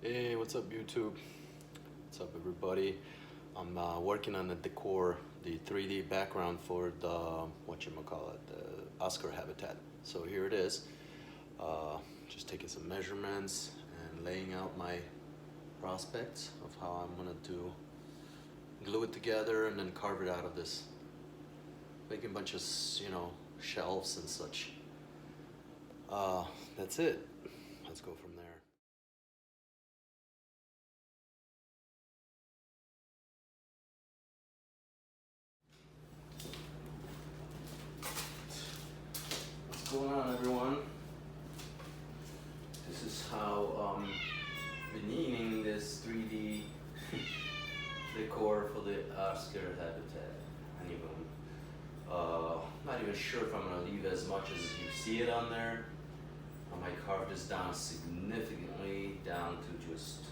Hey, what's up YouTube? What's up everybody? I'm working on the decor, the 3D background for the, the Oscar habitat. So here it is. Just taking some measurements and laying out my prospects of how I'm gonna glue it together and then carve it out of this. Making a bunch of, shelves and such. That's it. Let's go from there. What's going on, everyone? This is how been needing this 3D decor for the Oscar habitat. And not even sure if I'm gonna leave as much as you see it on there. I might carve this down significantly down to just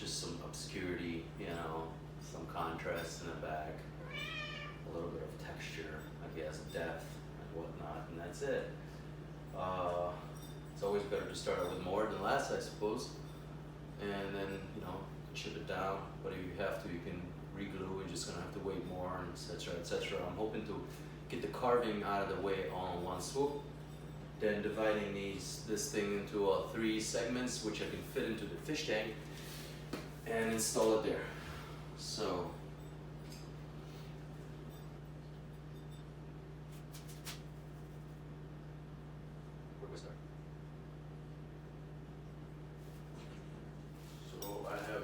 some obscurity, some contrast in the back, a little bit of texture, I guess, depth and whatnot, and that's it. It's always better to start out with more than less, I suppose, and then chip it down. But if you have to, you can re-glue. You're just gonna have to wait more, and etc. etc. I'm hoping to get the carving out of the way all in one swoop. Then dividing this thing into 3 segments, which I can fit into the fish tank, and install it there. So. Where do we start? So I have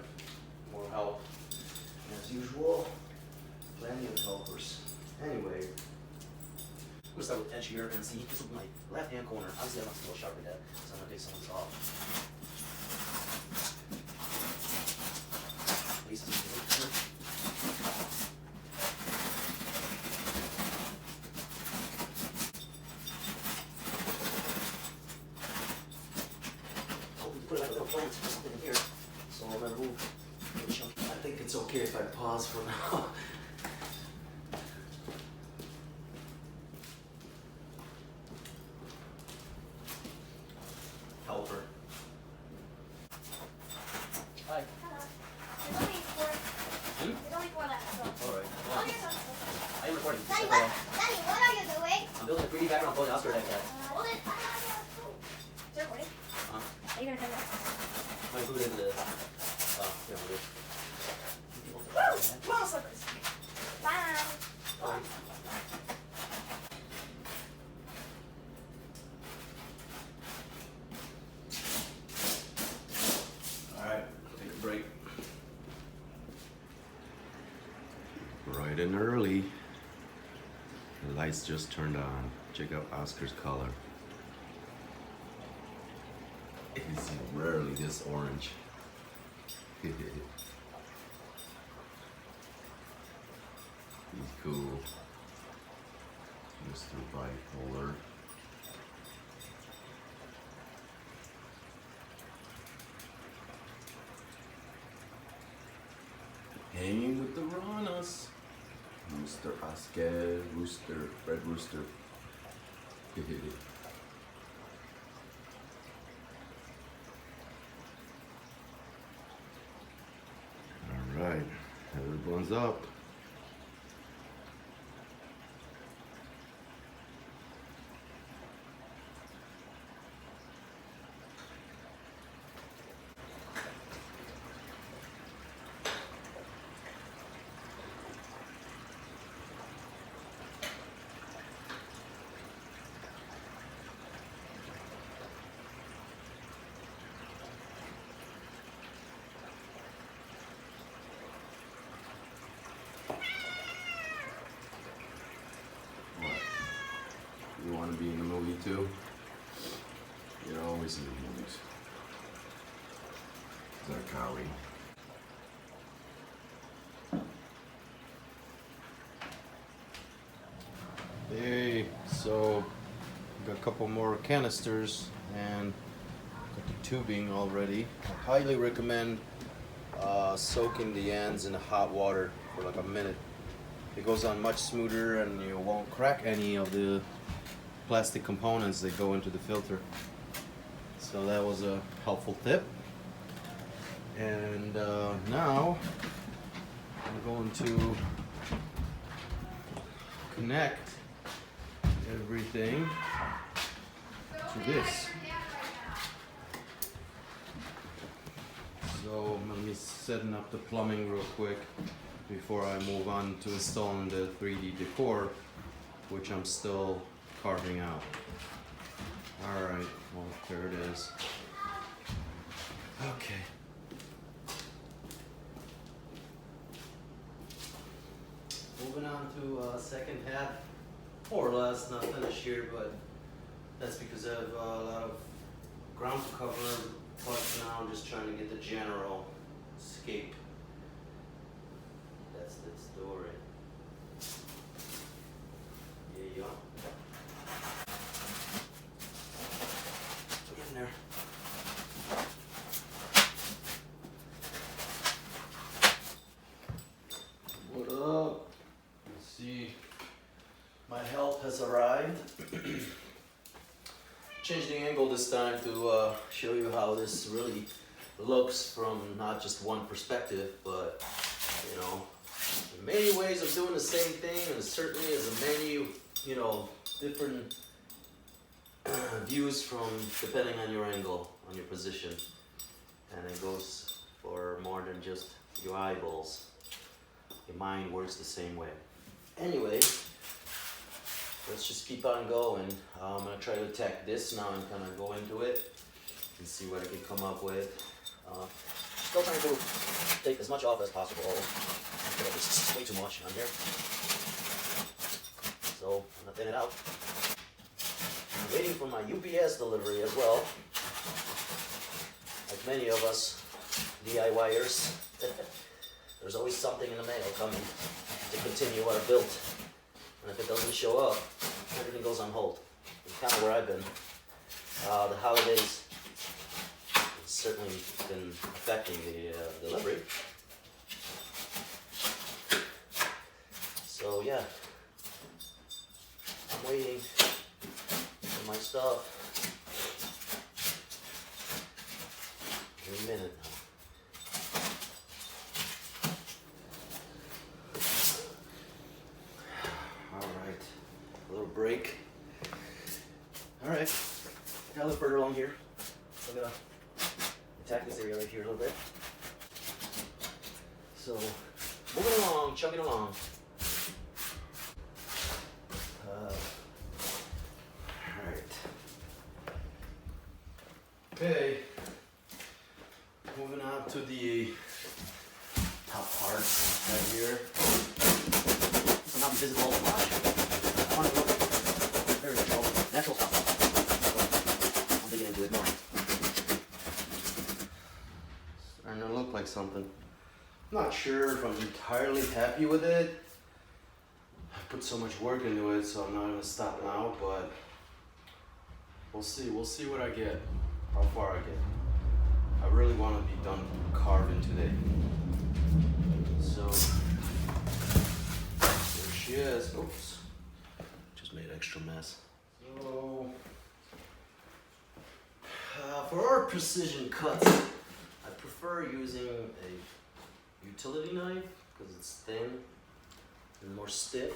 more help as usual. Plenty of helpers. Anyway. We'll start with edge here and see. This will be my left hand corner. Obviously, I'm not still sharpen that, so I'm gonna take some of this off. Place this in here. Oh, we can put like a little plant or something in here, so I'm gonna move. I think it's okay if I pause for now. Helper. Hi. Hello. There's only 4 left, so. Alright. Oh, you're so- I am recording. Daddy, what? Daddy, what are you doing? I'm building a 3D background for the Oscar habitat. Hold it. Is it recording? Are you gonna turn that? I'm gonna put it into the. Yeah, we'll do. Woo! Come on, slippers. Bye. Alright, take a break. Bright and early. The lights just turned on. Check out Oscar's color. It's rarely this orange. He's cool. Mr. Bipolar. Hanging with the Ranas. Mr. Oscar, Rooster, Red Rooster. Alright, everyone's up. You want to be in the movie too? You're always in the movies. Is that Kali? Hey, so got a couple more canisters and got the tubing already. I highly recommend soaking the ends in hot water for like a minute. It goes on much smoother and you won't crack any of the plastic components that go into the filter. So So that was a helpful tip. And now I'm going to connect everything to this. So let me setting up the plumbing real quick before I move on to installing the 3D decor, which I'm still carving out. Alright, well, there it is. Okay. Moving on to second half, more or less, not finished here, but that's because I have a lot of ground to cover, but now I'm just trying to get the general scape. That's the story. Yeah. Get in there. What up? Let's see. My help has arrived. Change the angle this time to show you how this really looks from not just one perspective, but you know, in many ways of doing the same thing, and certainly as a menu, you know, different views from depending on your angle, on your position, and it goes for more than just your eyeballs. Your mind works the same way. Anyway, let's just keep on going. I'm gonna try to attack this now and kind of go into it and see what I can come up with. Still trying to take as much off as possible. This is way too much on here, so I'm gonna thin it out. I'm waiting for my UPS delivery as well. Like many of us DIYers, there's always something in the mail coming to continue our build. And if it doesn't show up, everything goes on hold. It's kind of where I've been. The holidays have certainly been affecting the delivery. So yeah, I'm waiting for my stuff any minute now. Break. Alright, got a little further along here. So I'm gonna attack this area right here a little bit. So, moving along, chugging along. Alright. Okay. Moving on to the top part right here. So not visible much. I want to look very natural stuff. I'm digging into it more. Starting to look like something. I'm not sure if I'm entirely happy with it. I put so much work into it, so I'm not going to stop now, but we'll see. We'll see what I get, how far I get. I really want to be done carving today. So, there she is. Oops. Made extra mess. So, for our precision cuts, I prefer using a utility knife because it's thin and more stiff.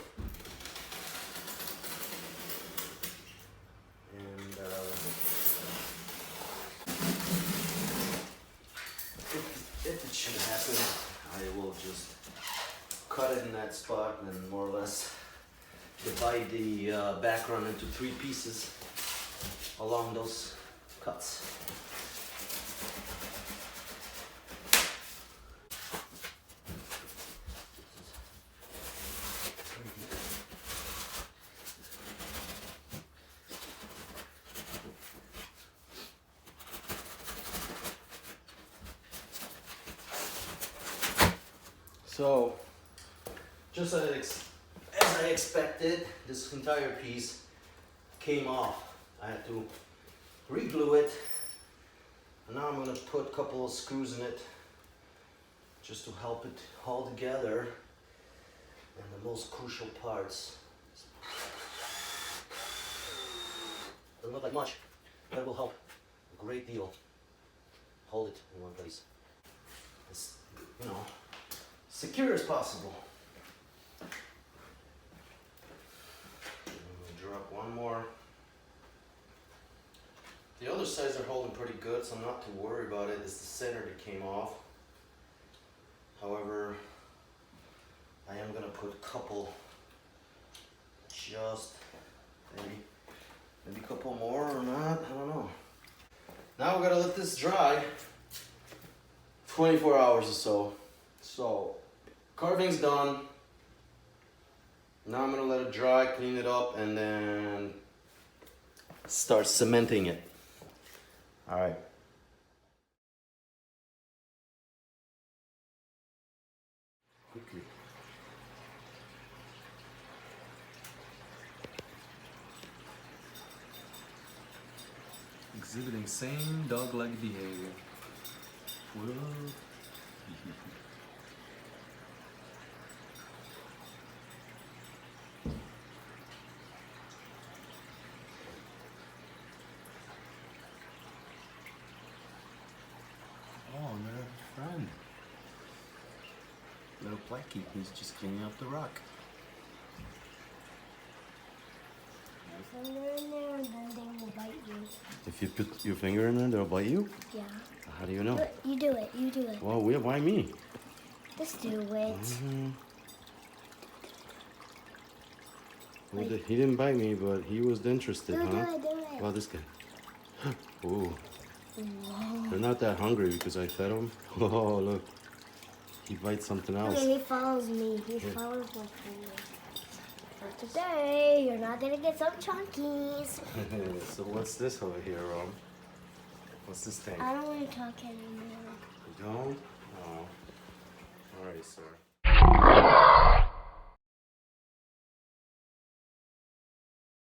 And if it should happen, I will just cut it in that spot and more or less divide the background into 3 pieces along those cuts. So, just as I expected, this entire piece came off. I had to re-glue it, and now I'm going to put a couple of screws in it just to help it hold together, and the most crucial parts. Doesn't look like much, but it will help great deal. Hold it in one place. As, you know, secure as possible. Drop one more. The other sides are holding pretty good, so I'm not too worried about it. It's the center that came off. However, I am gonna put a couple, just maybe a couple more or not, I don't know. Now we gotta let this dry 24 hours or so. So, carving's done. Now I'm gonna let it dry, clean it up, and then start cementing it. All right. Quickly. Exhibiting same dog-like behavior. Whoa. Oh, another friend. Little Blackie, he's just cleaning up the rock. Finger in there and then they will bite you. If you put your finger in there, they'll bite you? Yeah. How do you know? You do it. You do it. Well, why me? Just do it. Well, he didn't bite me, but he was interested, Do huh? it. Do it. Well, this guy. Ooh. Whoa. They're not that hungry because I fed them. Oh, look. He bites something else. Okay, he follows me. He follows my finger. For today, you're not gonna get some chunkies. So what's this over here, Rom? What's this thing? I don't want to talk anymore. You don't? Oh. Alright, sir.